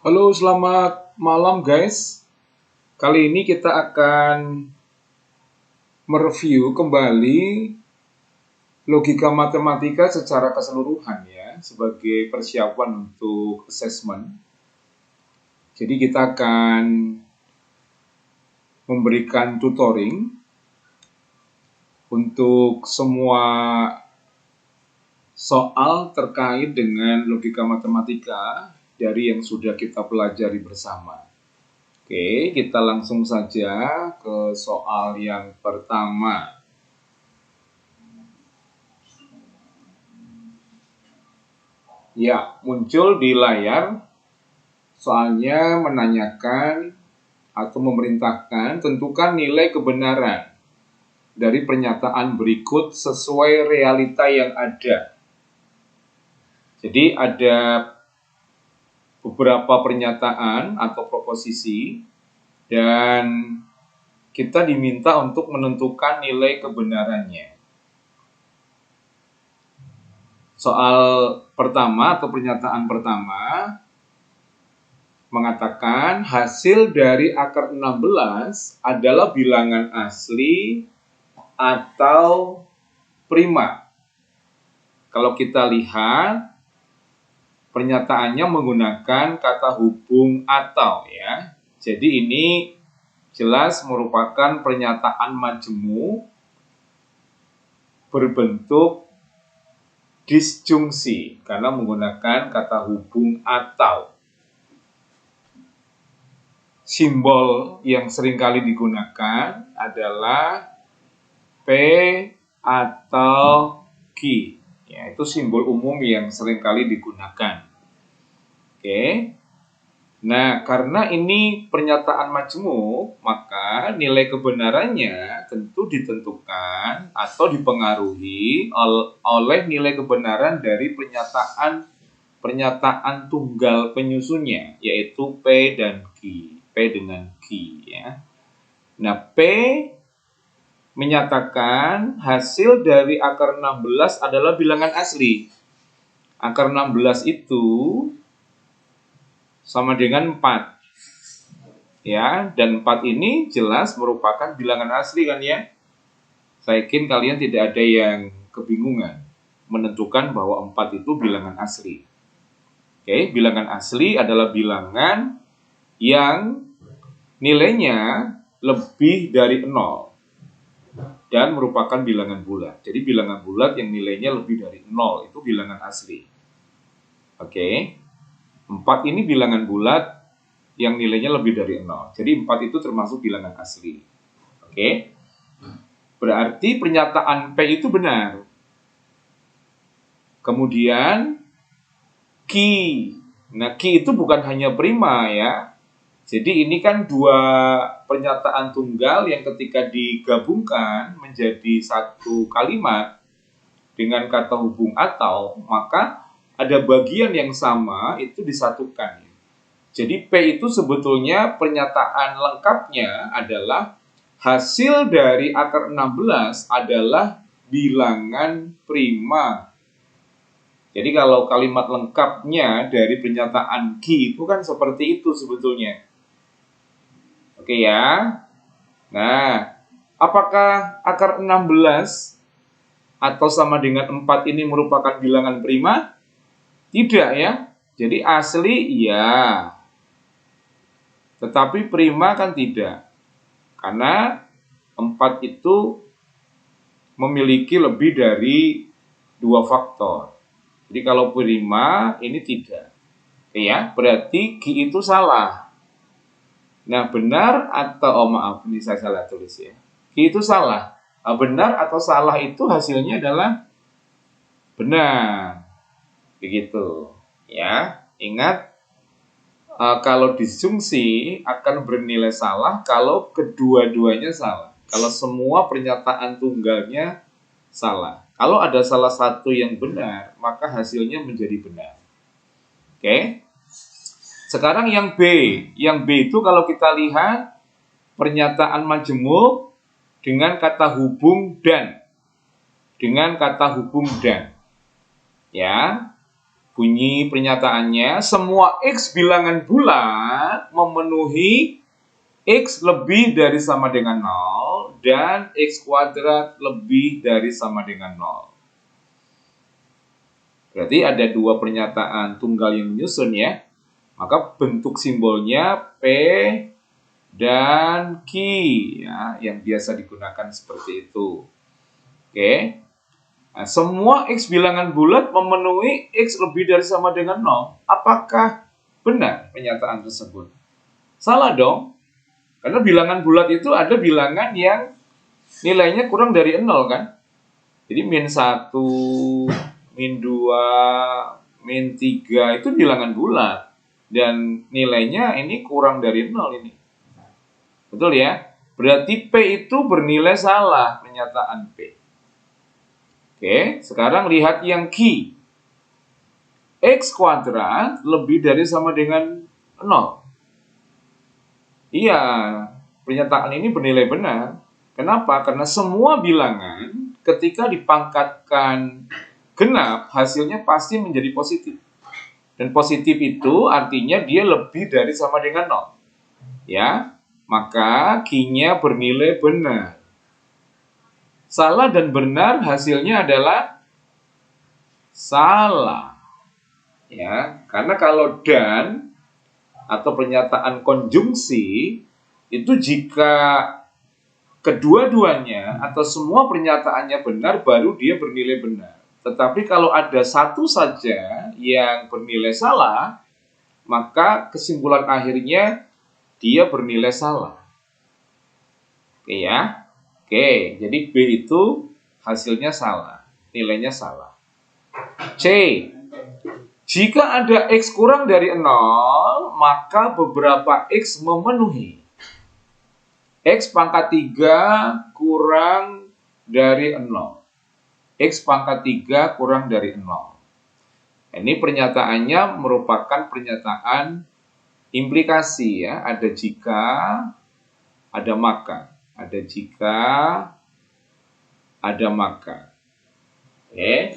Halo, selamat malam guys. Kali ini kita akan mereview kembali logika matematika secara keseluruhan ya, sebagai persiapan untuk assessment. Jadi kita akan memberikan tutoring untuk semua soal terkait dengan logika matematika dari yang sudah kita pelajari bersama. Oke, kita langsung saja ke soal yang pertama. Ya, muncul di layar. Soalnya menanyakan atau memerintahkan tentukan nilai kebenaran dari pernyataan berikut sesuai realita yang ada. Jadi ada beberapa pernyataan atau proposisi dan kita diminta untuk menentukan nilai kebenarannya. Soal pertama atau pernyataan pertama mengatakan hasil dari akar 16 adalah bilangan asli atau prima. Kalau kita lihat pernyataannya menggunakan kata hubung atau ya. Jadi ini jelas merupakan pernyataan majemuk berbentuk disjungsi karena menggunakan kata hubung atau. Simbol yang seringkali digunakan adalah P atau Q. Ya, itu simbol umum yang seringkali digunakan. Oke. Nah, karena ini pernyataan majemuk, maka nilai kebenarannya tentu ditentukan atau dipengaruhi oleh nilai kebenaran dari pernyataan tunggal penyusunnya, yaitu P dan Q. P dengan Q ya. Nah, P menyatakan hasil dari akar 16 adalah bilangan asli. Akar 16 itu sama dengan 4. Ya, dan 4 ini jelas merupakan bilangan asli kan ya. Saya yakin kalian tidak ada yang kebingungan menentukan bahwa 4 itu bilangan asli. Oke, bilangan asli adalah bilangan yang nilainya lebih dari 0 dan merupakan bilangan bulat. Jadi bilangan bulat yang nilainya lebih dari 0 itu bilangan asli. Oke. 4 ini bilangan bulat yang nilainya lebih dari 0. Jadi 4 itu termasuk bilangan asli. Oke. Berarti pernyataan P itu benar. Kemudian Q. Nah, Q itu bukan hanya prima ya. Jadi ini kan dua pernyataan tunggal yang ketika digabungkan menjadi satu kalimat dengan kata hubung atau, maka ada bagian yang sama itu disatukan. Jadi P itu sebetulnya pernyataan lengkapnya adalah hasil dari akar 16 adalah bilangan prima. Jadi kalau kalimat lengkapnya dari pernyataan Q itu kan seperti itu sebetulnya. Oke ya. Nah, apakah akar 16 atau sama dengan 4 ini merupakan bilangan prima? Tidak ya. Jadi asli ya. Tetapi prima kan tidak. Karena 4 itu memiliki lebih dari 2 faktor. Jadi kalau prima ini tidak. Oke ya, berarti Q itu salah. Nah, benar atau maaf, ini saya salah tulis ya. Q itu salah. Nah, benar atau salah itu hasilnya adalah benar. Begitu, ya. Ingat, kalau disjungsi akan bernilai salah kalau kedua-duanya salah. Kalau semua pernyataan tunggalnya salah. Kalau ada salah satu yang benar, maka hasilnya menjadi benar. Oke. Sekarang yang B. Yang B itu kalau kita lihat pernyataan majemuk dengan kata hubung dan. Dengan kata hubung dan. Ya. Bunyi pernyataannya, semua X bilangan bulat memenuhi X lebih dari sama dengan 0 dan X kuadrat lebih dari sama dengan 0. Berarti ada dua pernyataan tunggal yang menyusun ya. Maka bentuk simbolnya P dan Q ya, yang biasa digunakan seperti itu. Oke. Nah, semua X bilangan bulat memenuhi X lebih dari sama dengan 0. Apakah benar pernyataan tersebut? Salah dong. Karena bilangan bulat itu ada bilangan yang nilainya kurang dari 0 kan. Jadi min 1, min 2, min 3 itu bilangan bulat. Dan nilainya ini kurang dari 0 ini. Betul ya? Berarti P itu bernilai salah pernyataan P. Oke, sekarang lihat yang Q. X kuadrat lebih dari sama dengan 0. Iya, pernyataan ini bernilai benar. Kenapa? Karena semua bilangan ketika dipangkatkan genap, hasilnya pasti menjadi positif. Dan positif itu artinya dia lebih dari sama dengan 0. Ya, maka Q-nya bernilai benar. Salah dan benar hasilnya adalah salah. Ya, karena kalau dan atau pernyataan konjungsi itu jika kedua-duanya atau semua pernyataannya benar baru dia bernilai benar. Tetapi kalau ada satu saja yang bernilai salah, maka kesimpulan akhirnya dia bernilai salah. Oke ya. Oke, jadi B itu hasilnya salah, nilainya salah. C. Jika ada X kurang dari 0, maka beberapa X memenuhi. X pangkat 3 kurang dari 0. X pangkat 3 kurang dari 0. Ini pernyataannya merupakan pernyataan implikasi ya. Ada jika, ada maka. Ada jika, ada maka. Oke.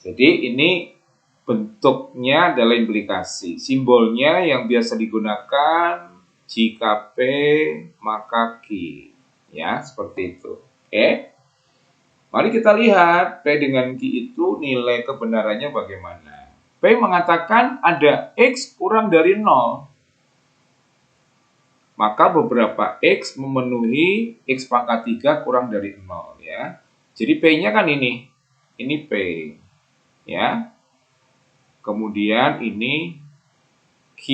Jadi ini bentuknya adalah implikasi. Simbolnya yang biasa digunakan jika P maka Q. Ya, seperti itu. Oke. Mari kita lihat P dengan Q itu nilai kebenarannya bagaimana. P mengatakan ada X kurang dari 0. Maka beberapa X memenuhi X pangkat 3 kurang dari 0 ya. Jadi P-nya kan ini. Ini P. Ya. Kemudian ini Q.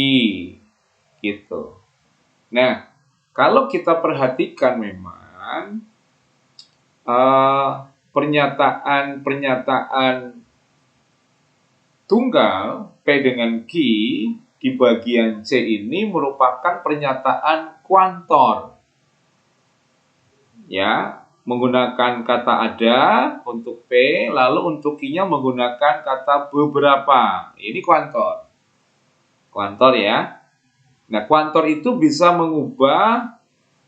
Gitu. Nah, kalau kita perhatikan memang pernyataan tunggal P dengan Q di bagian C ini merupakan pernyataan kuantor. Ya, menggunakan kata ada untuk P, lalu untuk Q-nya menggunakan kata beberapa. Ini kuantor. Kuantor ya. Nah, kuantor itu bisa mengubah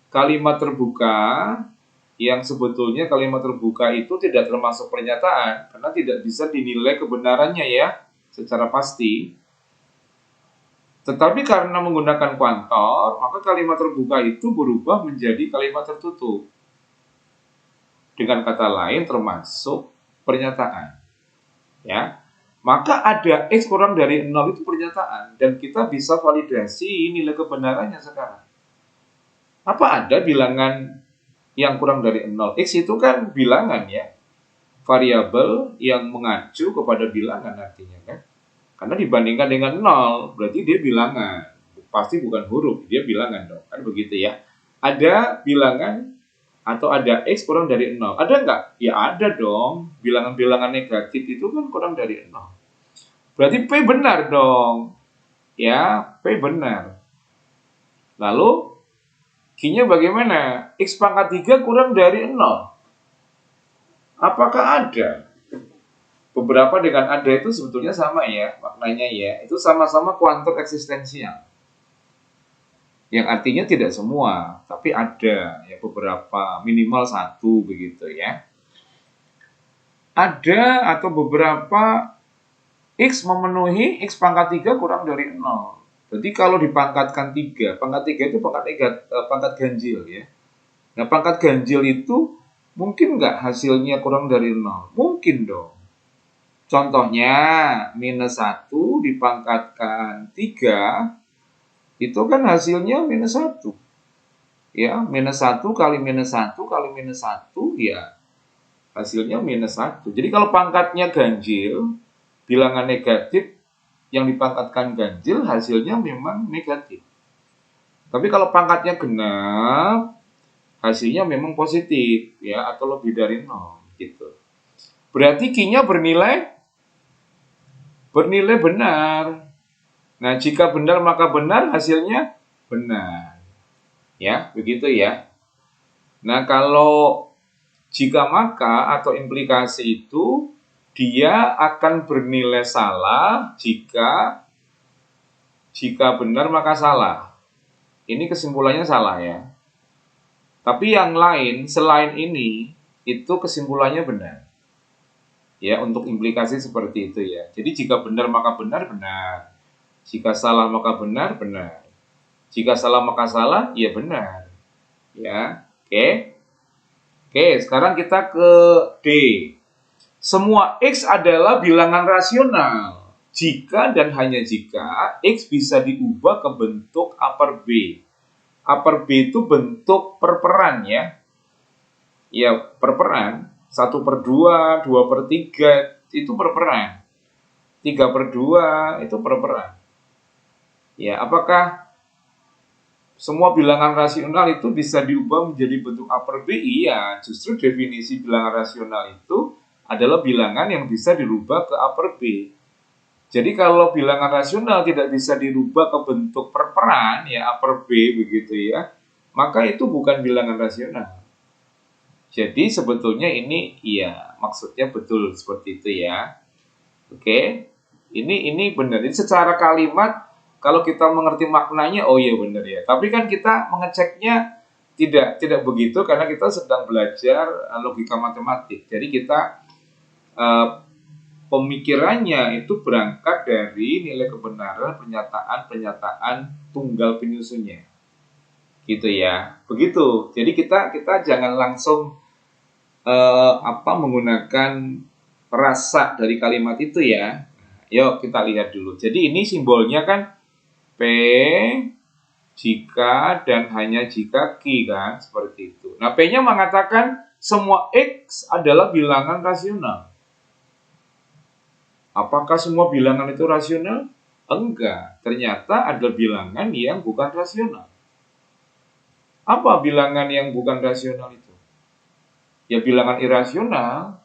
kalimat terbuka yang sebetulnya kalimat terbuka itu tidak termasuk pernyataan karena tidak bisa dinilai kebenarannya ya secara pasti. Tetapi karena menggunakan kuantor, maka kalimat terbuka itu berubah menjadi kalimat tertutup. Dengan kata lain termasuk pernyataan. Ya. Maka ada X kurang dari 0 itu pernyataan dan kita bisa validasi nilai kebenarannya sekarang. Apa ada bilangan yang kurang dari 0? X itu kan bilangan ya. Variabel yang mengacu kepada bilangan artinya kan. Karena dibandingkan dengan 0, berarti dia bilangan. Pasti bukan huruf, dia bilangan dong. Kan begitu ya. Ada bilangan atau ada X kurang dari 0. Ada nggak? Ya ada dong. Bilangan-bilangan negatif itu kan kurang dari 0. Berarti P benar dong. Ya, P benar. Lalu, Q-nya bagaimana? X pangkat 3 kurang dari 0. Apakah ada? Beberapa dengan ada itu sebetulnya sama ya, maknanya ya. Itu sama-sama kuantum eksistensial. Yang artinya tidak semua, tapi ada ya beberapa, minimal satu begitu ya. Ada atau beberapa X memenuhi X pangkat 3 kurang dari 0. Jadi kalau dipangkatkan 3, pangkat 3 itu pangkat ganjil ya. Nah, pangkat ganjil itu mungkin nggak hasilnya kurang dari 0? Mungkin dong. Contohnya, minus 1 dipangkatkan 3, itu kan hasilnya minus 1. Ya, minus 1 kali minus 1 kali minus 1, ya hasilnya minus 1. Jadi kalau pangkatnya ganjil, bilangan negatif yang dipangkatkan ganjil, hasilnya memang negatif. Tapi kalau pangkatnya genap, hasilnya memang positif, ya, atau lebih dari 0, gitu. Berarti Q-nya bernilai benar. Nah, jika benar maka benar, hasilnya benar. Ya, begitu ya. Nah, kalau jika maka atau implikasi itu, dia akan bernilai salah jika benar maka salah. Ini kesimpulannya salah ya. Tapi yang lain selain ini itu kesimpulannya benar. Ya, untuk implikasi seperti itu ya. Jadi jika benar maka benar. Jika salah maka benar. Jika salah maka salah, ya benar. Ya, oke. Oke, sekarang kita ke D. Semua X adalah bilangan rasional jika dan hanya jika X bisa diubah ke bentuk upper B. Upper B itu bentuk perperan ya. Ya, perperan. 1/2, 2/3 itu perperan. 3/2 itu perperan. Ya, apakah semua bilangan rasional itu bisa diubah menjadi bentuk upper B? Iya, justru definisi bilangan rasional itu adalah bilangan yang bisa dirubah ke upper B. Jadi kalau bilangan rasional tidak bisa dirubah ke bentuk perperan, ya upper B begitu ya, maka itu bukan bilangan rasional. Jadi sebetulnya ini iya, maksudnya betul seperti itu ya. Oke, ini benar. Ini secara kalimat kalau kita mengerti maknanya, oh iya benar ya. Tapi kan kita mengeceknya tidak begitu karena kita sedang belajar logika matematik. Jadi kita pemikirannya itu berangkat dari nilai kebenaran pernyataan tunggal penyusunnya. Gitu ya. Begitu. Jadi kita jangan langsung menggunakan rasa dari kalimat itu ya. Yuk kita lihat dulu. Jadi ini simbolnya kan P jika dan hanya jika Q kan, seperti itu. Nah, P-nya mengatakan semua X adalah bilangan rasional. Apakah semua bilangan itu rasional? Enggak. Ternyata ada bilangan yang bukan rasional. Apa bilangan yang bukan rasional itu? Ya, bilangan irasional.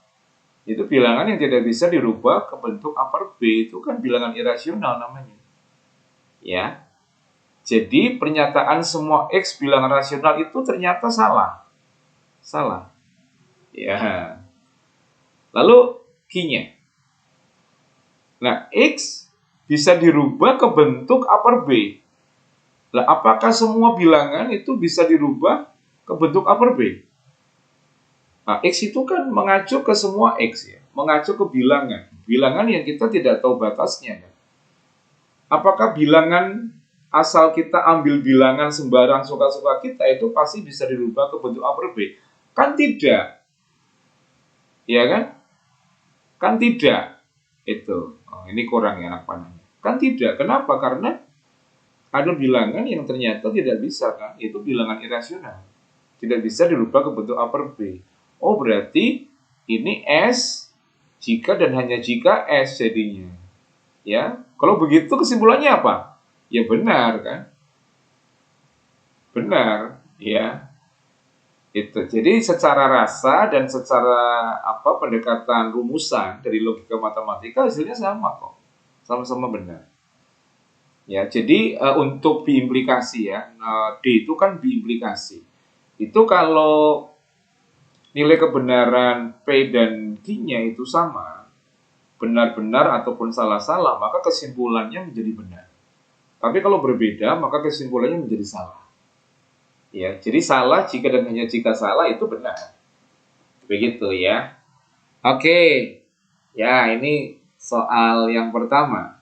Itu bilangan yang tidak bisa dirubah ke bentuk upper B. Itu kan bilangan irasional namanya. Ya. Jadi pernyataan semua X bilangan rasional itu ternyata salah. Salah. Ya. Lalu Q-nya. Nah, X bisa dirubah ke bentuk upper B. Nah, apakah semua bilangan itu bisa dirubah ke bentuk upper B? Nah, X itu kan mengacu ke semua X ya. Mengacu ke bilangan. Bilangan yang kita tidak tahu batasnya. Kan? Apakah bilangan asal kita ambil bilangan sembarang suka-suka kita itu pasti bisa dirubah ke bentuk upper B? Kan tidak. Ya kan? Kan tidak. Itu. Ini kurang ya anak panahnya. Kan tidak. Kenapa? Karena ada bilangan yang ternyata tidak bisa kan. Itu bilangan irasional. Tidak bisa dirubah ke bentuk upper B. Oh berarti ini S jika dan hanya jika S jadinya. Ya. Kalau begitu kesimpulannya apa? Ya benar kan. Benar. Ya. Itu. Jadi secara rasa dan secara pendekatan rumusan dari logika matematika hasilnya sama kok. Sama-sama benar. Ya, jadi untuk biimplikasi ya, D itu kan biimplikasi. Itu kalau nilai kebenaran P dan Q-nya itu sama, benar-benar ataupun salah-salah, maka kesimpulannya menjadi benar. Tapi kalau berbeda, maka kesimpulannya menjadi salah. Ya, jadi salah jika dan hanya jika salah itu benar. Begitu ya. Oke. Ya, ini soal yang pertama.